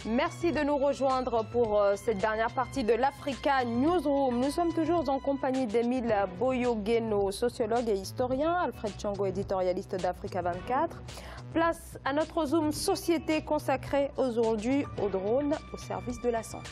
Merci de nous rejoindre pour cette dernière partie de l'Africa Newsroom. Nous sommes toujours en compagnie d'Émile Boyogeno, sociologue et historien, Alfred Tchongo, éditorialiste d'Africa 24. Place à notre Zoom Société consacré aujourd'hui aux drones au service de la santé.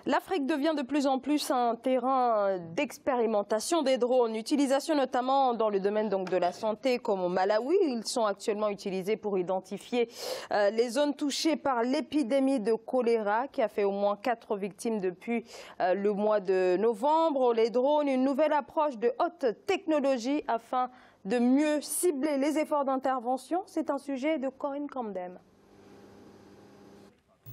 L'Afrique devient de plus en plus un terrain d'expérimentation des drones, utilisation notamment dans le domaine de la santé comme au Malawi. Ils sont actuellement utilisés pour identifier les zones touchées par l'épidémie de choléra qui a fait au moins 4 victimes depuis le mois de novembre. Les drones, une nouvelle approche de haute technologie afin de mieux cibler les efforts d'intervention. C'est un sujet de Corinne Camdem.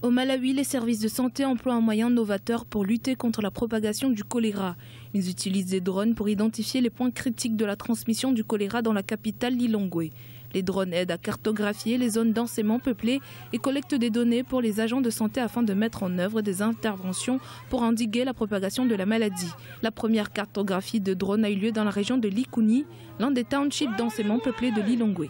Au Malawi, les services de santé emploient un moyen novateur pour lutter contre la propagation du choléra. Ils utilisent des drones pour identifier les points critiques de la transmission du choléra dans la capitale Lilongwe. Les drones aident à cartographier les zones densément peuplées et collectent des données pour les agents de santé afin de mettre en œuvre des interventions pour endiguer la propagation de la maladie. La première cartographie de drones a eu lieu dans la région de Likuni, l'un des townships densément peuplés de Lilongwe.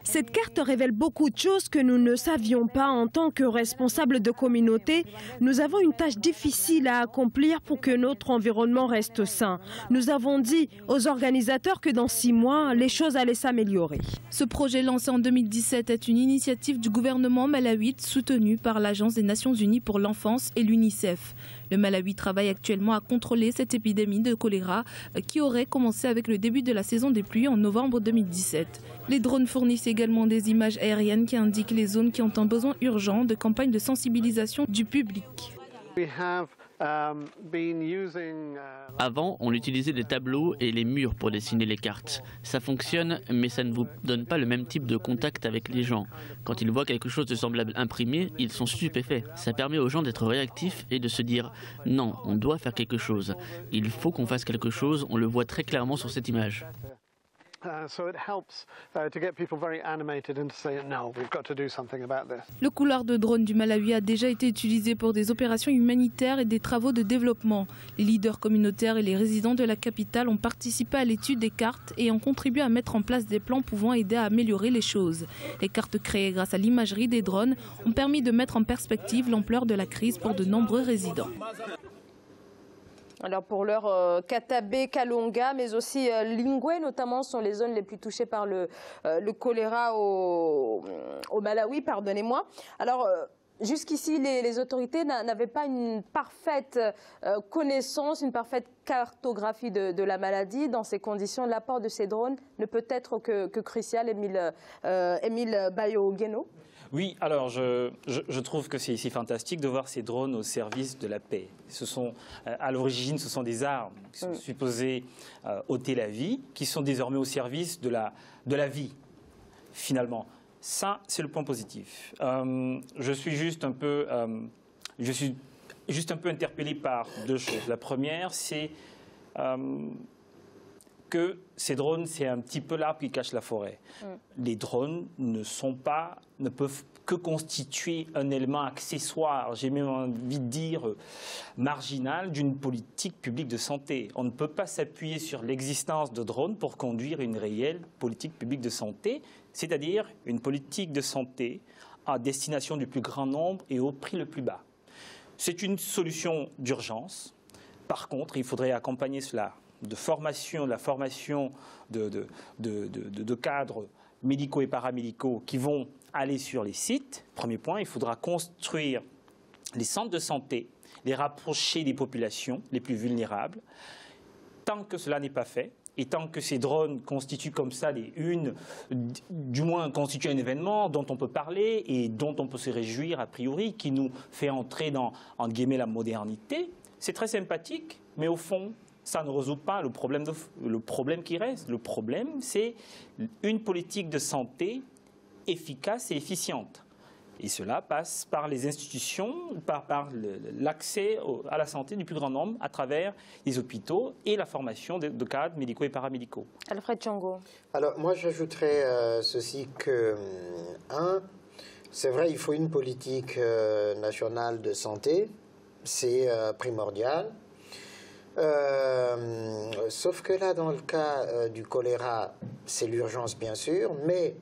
Cette carte révèle beaucoup de choses que nous ne savions pas en tant que responsables de communauté. Nous avons une tâche difficile à accomplir pour que notre environnement reste sain. Nous avons dit aux organisateurs que dans 6 mois, les choses allaient s'améliorer. Ce projet lancé en 2017 est une initiative du gouvernement malawite soutenue par l'Agence des Nations Unies pour l'enfance et l'UNICEF. Le Malawi travaille actuellement à contrôler cette épidémie de choléra qui aurait commencé avec le début de la saison des pluies en novembre 2017. Les drones fournissent également des images aériennes qui indiquent les zones qui ont un besoin urgent de campagnes de sensibilisation du public. Avant, on utilisait des tableaux et les murs pour dessiner les cartes. Ça fonctionne, mais ça ne vous donne pas le même type de contact avec les gens. Quand ils voient quelque chose de semblable imprimé, ils sont stupéfaits. Ça permet aux gens d'être réactifs et de se dire « Non, on doit faire quelque chose. Il faut qu'on fasse quelque chose, on le voit très clairement sur cette image. » Le couloir de drone du Malawi a déjà été utilisé pour des opérations humanitaires et des travaux de développement. Les leaders communautaires et les résidents de la capitale ont participé à l'étude des cartes et ont contribué à mettre en place des plans pouvant aider à améliorer les choses. Les cartes créées grâce à l'imagerie des drones ont permis de mettre en perspective l'ampleur de la crise pour de nombreux résidents. Alors pour l'heure, Katabe, Kalonga, mais aussi Lingwe notamment sont les zones les plus touchées par le choléra au Malawi, pardonnez-moi. Alors jusqu'ici, les autorités n'avaient pas une parfaite connaissance, une parfaite cartographie de la maladie. Dans ces conditions, l'apport de ces drones ne peut être que crucial. Émile Boyogeno. Oui, alors je trouve que c'est ici fantastique de voir ces drones au service de la paix. À l'origine, ce sont des armes qui sont supposées ôter la vie, qui sont désormais au service de la vie, finalement. Ça, c'est le point positif. Je suis juste un peu interpellé par 2 choses. La première, c'est que ces drones, c'est un petit peu l'arbre qui cache la forêt. Les drones ne peuvent que constituer un élément accessoire, j'ai même envie de dire marginal, d'une politique publique de santé. On ne peut pas s'appuyer sur l'existence de drones pour conduire une réelle politique publique de santé, c'est-à-dire une politique de santé à destination du plus grand nombre et au prix le plus bas. C'est une solution d'urgence. Par contre, il faudrait accompagner cela de la formation de cadres médicaux et paramédicaux qui vont aller sur les sites. Premier point, il faudra construire les centres de santé, les rapprocher des populations les plus vulnérables. Tant que cela n'est pas fait, et tant que ces drones constituent comme ça du moins constituent un événement dont on peut parler et dont on peut se réjouir a priori, qui nous fait entrer dans, entre guillemets, la modernité, c'est très sympathique, mais au fond, ça ne résout pas le problème qui reste. Le problème, c'est une politique de santé efficace et efficiente. Et cela passe par les institutions, par l'accès à la santé du plus grand nombre à travers les hôpitaux et la formation de cadres médicaux et paramédicaux. Alfred Tchongo. Alors moi j'ajouterais ceci que, c'est vrai, il faut une politique nationale de santé, c'est primordial. Sauf que là, dans le cas du choléra, c'est l'urgence bien sûr, mais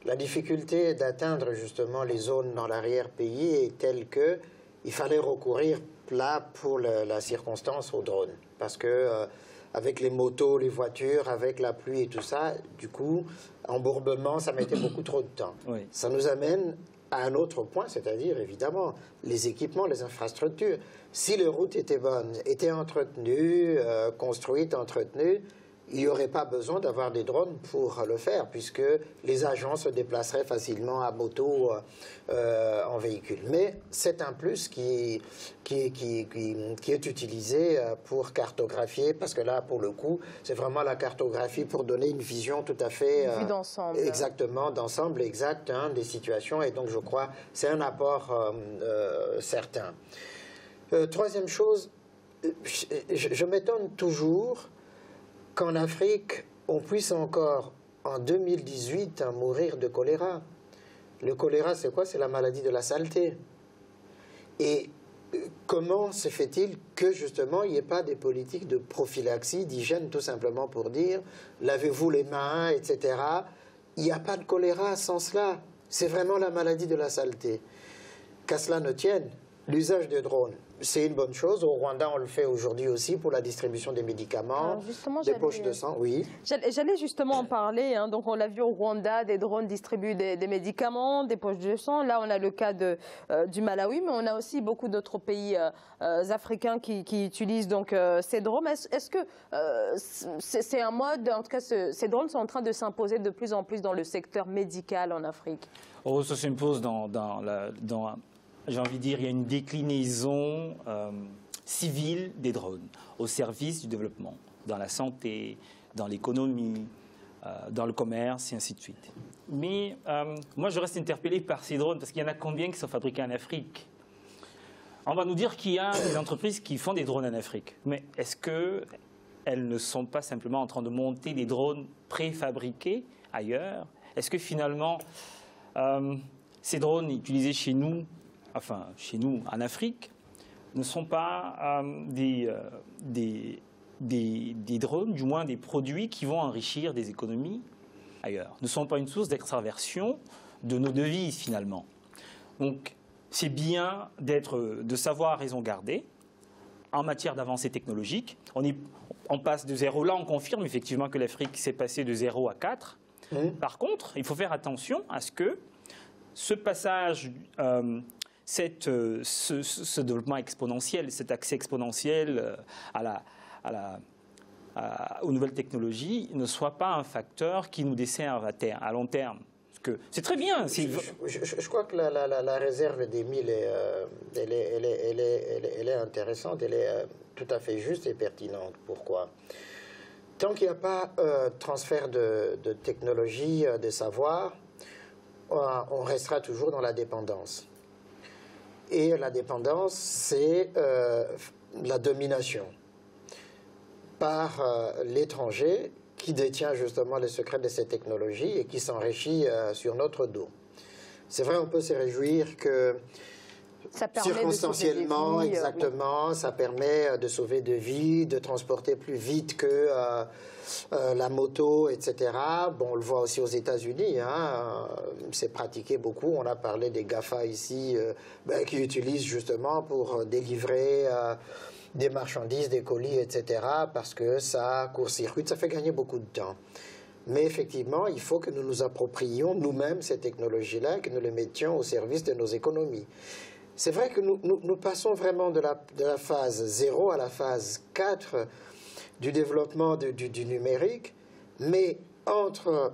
la difficulté d'atteindre justement les zones dans l'arrière-pays est telle qu'il fallait recourir là pour la circonstance aux drones. Parce que avec les motos, les voitures, avec la pluie et tout ça, du coup, embourbement, ça mettait beaucoup trop de temps. Oui. Ça nous amène à un autre point, c'est-à-dire évidemment les équipements, les infrastructures. Si les routes étaient bonnes, étaient entretenues, construites, entretenues, il n'y aurait pas besoin d'avoir des drones pour le faire, puisque les agents se déplaceraient facilement à moto, en véhicule. Mais c'est un plus qui est utilisé pour cartographier, parce que là, pour le coup, c'est vraiment la cartographie pour donner une vision tout à fait... Une vue d'ensemble. Exactement, d'ensemble exact des situations, et donc je crois que c'est un apport certain. Troisième chose, je m'étonne toujours qu'en Afrique, on puisse encore, en 2018, mourir de choléra. Le choléra, c'est quoi? C'est la maladie de la saleté. Et comment se fait-il que, justement, il n'y ait pas des politiques de prophylaxie, d'hygiène, tout simplement pour dire, lavez-vous les mains, etc. Il n'y a pas de choléra sans cela. C'est vraiment la maladie de la saleté. Qu'à cela ne tienne, l'usage des drones, c'est une bonne chose. Au Rwanda, on le fait aujourd'hui aussi pour la distribution des médicaments, des poches de sang. Oui. J'allais justement en parler. Donc, on l'a vu au Rwanda, des drones distribuent des médicaments, des poches de sang. Là, on a le cas du Malawi, mais on a aussi beaucoup d'autres pays africains qui utilisent donc ces drones. Est-ce que c'est un mode, en tout cas, ces drones sont en train de s'imposer de plus en plus dans le secteur médical en Afrique? Oh, ça s'impose j'ai envie de dire, il y a une déclinaison civile des drones au service du développement, dans la santé, dans l'économie, dans le commerce et ainsi de suite. Mais moi, je reste interpellé par ces drones parce qu'il y en a combien qui sont fabriqués en Afrique? On va nous dire qu'il y a des entreprises qui font des drones en Afrique, mais est-ce qu'elles ne sont pas simplement en train de monter des drones préfabriqués ailleurs? Est-ce que finalement, ces drones utilisés chez nous, enfin chez nous en Afrique, ne sont pas des drones, du moins des produits qui vont enrichir des économies ailleurs, ne sont pas une source d'extraversion de nos devises finalement. Donc c'est bien de savoir raison garder en matière d'avancée technologique. On passe de 0, là on confirme effectivement que l'Afrique s'est passée de 0 à 4. Par contre, il faut faire attention à ce que ce passage... ce développement exponentiel, cet accès exponentiel aux nouvelles technologies ne soit pas un facteur qui nous desserve à long terme. Parce que c'est très bien. Je crois que la réserve des 1000 elle est intéressante, elle est tout à fait juste et pertinente. Pourquoi? Tant qu'il n'y a pas transfert de technologie, de savoir, on restera toujours dans la dépendance. Et la dépendance, c'est la domination par l'étranger qui détient justement les secrets de ces technologies et qui s'enrichit sur notre dos. C'est vrai, on peut se réjouir que ça permet circonstanciellement, de sauver des vies, exactement, oui. Ça permet de sauver des vies, de transporter plus vite que la moto, etc. Bon, on le voit aussi aux États-Unis, c'est pratiqué beaucoup. On a parlé des GAFA ici, qui utilisent justement pour délivrer des marchandises, des colis, etc. Parce que ça court-circuite, ça fait gagner beaucoup de temps. Mais effectivement, il faut que nous nous approprions nous-mêmes ces technologies-là, que nous les mettions au service de nos économies. C'est vrai que nous passons vraiment de la phase 0 à la phase 4 du développement du numérique, mais entre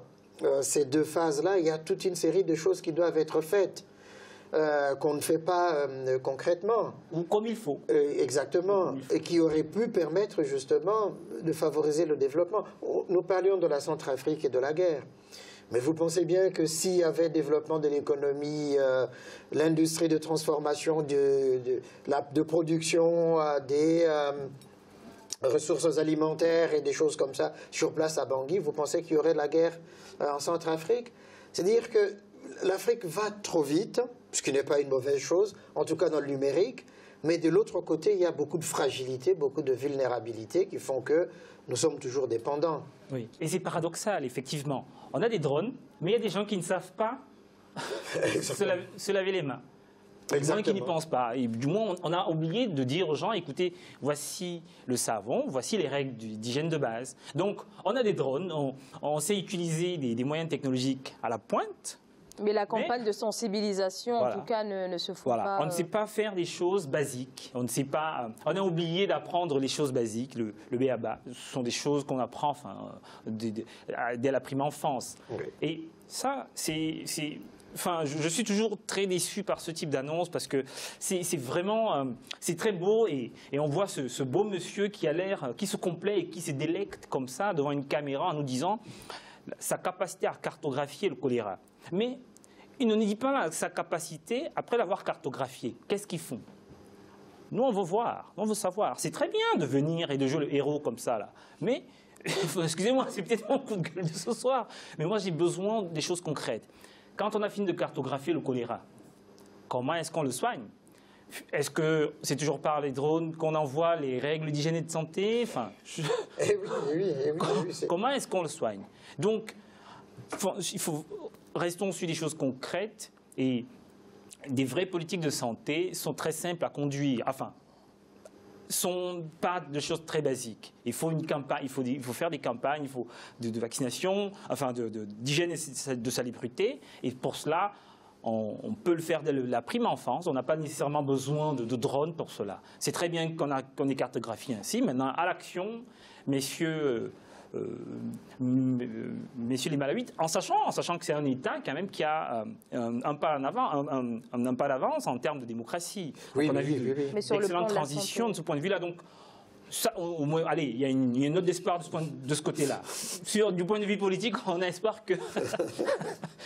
ces deux phases-là, il y a toute une série de choses qui doivent être faites, qu'on ne fait pas concrètement. Ou comme il faut. Exactement, et qui auraient pu permettre justement de favoriser le développement. Nous parlions de la Centrafrique et de la guerre. Mais vous pensez bien que s'il y avait développement de l'économie, l'industrie de transformation, de production des ressources alimentaires et des choses comme ça sur place à Bangui, vous pensez qu'il y aurait de la guerre en Centrafrique? C'est-à-dire que l'Afrique va trop vite, ce qui n'est pas une mauvaise chose, en tout cas dans le numérique, Mais de l'autre côté, il y a beaucoup de fragilité, beaucoup de vulnérabilité qui font que nous sommes toujours dépendants. Oui, et c'est paradoxal, effectivement. On a des drones, mais il y a des gens qui ne savent pas se laver les mains. Des gens qui n'y pensent pas. Et du moins, on a oublié de dire aux gens, écoutez, voici le savon, voici les règles d'hygiène de base. Donc, on a des drones, on sait utiliser des moyens technologiques à la pointe. Mais la campagne de sensibilisation, en tout cas, ne se fait pas. On ne sait pas faire des choses basiques. On ne sait pas. On a oublié d'apprendre les choses basiques, le b.a.-ba. Ce sont des choses qu'on apprend dès la prime enfance. Oui. Et ça, Enfin, je suis toujours très déçu par ce type d'annonce parce que c'est vraiment, c'est très beau et on voit ce beau monsieur qui a l'air, qui se complaît et qui se délecte comme ça devant une caméra en nous disant sa capacité à cartographier le choléra. Mais il ne nous dit pas sa capacité après l'avoir cartographié. Qu'est-ce qu'ils font? Nous, on veut voir, on veut savoir. C'est très bien de venir et de jouer le héros comme ça, là. Mais, excusez-moi, c'est peut-être mon coup de gueule de ce soir, mais moi, j'ai besoin des choses concrètes. Quand on a fini de cartographier le choléra, comment est-ce qu'on le soigne? Est-ce que c'est toujours par les drones qu'on envoie les règles d'hygiène et de santé? Enfin, comment est-ce qu'on le soigne? Donc, restons sur des choses concrètes et des vraies politiques de santé sont très simples à conduire. Enfin, sont pas de choses très basiques. Il faut une campagne, il faut faire des campagnes, il faut de vaccination, enfin d'hygiène et de salubrité. Et pour cela, on peut le faire dès la prime enfance. On n'a pas nécessairement besoin de drones pour cela. C'est très bien qu'on ait cartographié ainsi. Maintenant, à l'action, messieurs les Malawites, en sachant que c'est un État quand même qui a un pas d'avance en termes de démocratie. Oui, on a vu d'excellentes transitions de ce point de vue-là. Donc, ça, au moins, allez, il y a une note d'espoir de ce côté-là. Du point de vue politique, on a espoir que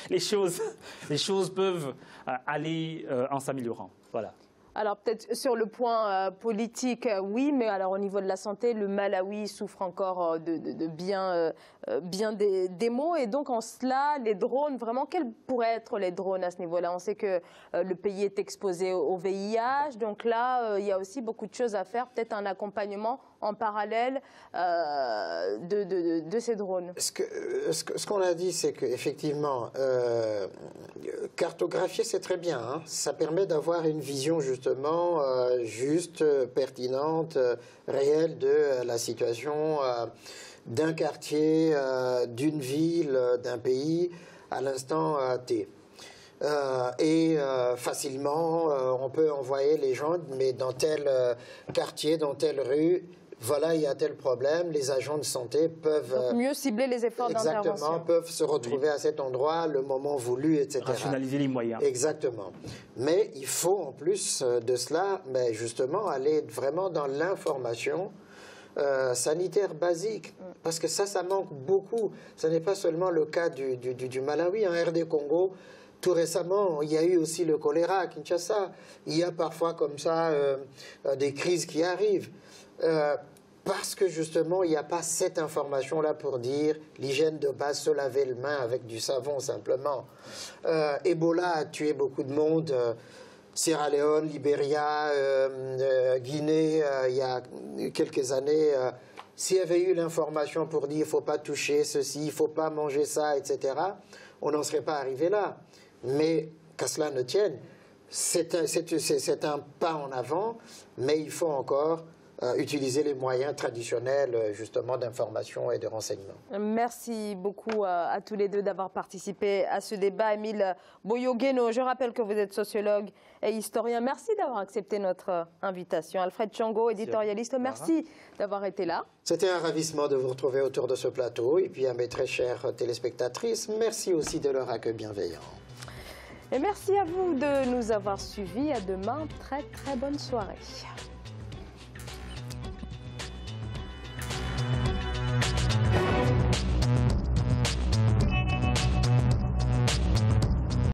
les choses peuvent aller en s'améliorant. Voilà. Alors peut-être sur le point politique, oui, mais alors au niveau de la santé, le Malawi souffre encore de bien des maux. Et donc en cela, les drones, vraiment, quels pourraient être les drones à ce niveau-là? On sait que le pays est exposé au VIH, donc là, il y a aussi beaucoup de choses à faire, peut-être un accompagnement en parallèle de ces drones. Ce qu'on a dit, c'est qu'effectivement, cartographier, c'est très bien. Hein. Ça permet d'avoir une vision justement juste, pertinente, réelle de la situation d'un quartier, d'une ville, d'un pays à l'instant T. Et facilement, on peut envoyer les gens, mais dans tel quartier, dans telle rue, voilà, il y a tel problème, les agents de santé peuvent... Donc mieux cibler les efforts d'intervention. Exactement, peuvent se retrouver à cet endroit, le moment voulu, etc. Rationaliser les moyens. Exactement. Mais il faut en plus de cela, justement, aller vraiment dans l'information sanitaire basique. Parce que ça manque beaucoup. Ce n'est pas seulement le cas du Malawi, en RD Congo. Tout récemment, il y a eu aussi le choléra à Kinshasa. Il y a parfois comme ça des crises qui arrivent. Parce que justement, il n'y a pas cette information-là pour dire l'hygiène de base, se laver les mains avec du savon simplement. Ebola a tué beaucoup de monde. Sierra Leone, Libéria, Guinée, il y a quelques années, s'il y avait eu l'information pour dire il ne faut pas toucher ceci, il ne faut pas manger ça, etc., on n'en serait pas arrivé là. Mais qu'à cela ne tienne, c'est un pas en avant, mais il faut encore utiliser les moyens traditionnels justement d'information et de renseignement. Merci beaucoup à tous les deux d'avoir participé à ce débat. Émile Boyogueno, je rappelle que vous êtes sociologue et historien. Merci d'avoir accepté notre invitation. Alfred Tchongo, éditorialiste, merci d'avoir été là. C'était un ravissement de vous retrouver autour de ce plateau. Et puis à mes très chères téléspectatrices, merci aussi de leur accueil bienveillant. Et merci à vous de nous avoir suivis. À demain, très bonne soirée.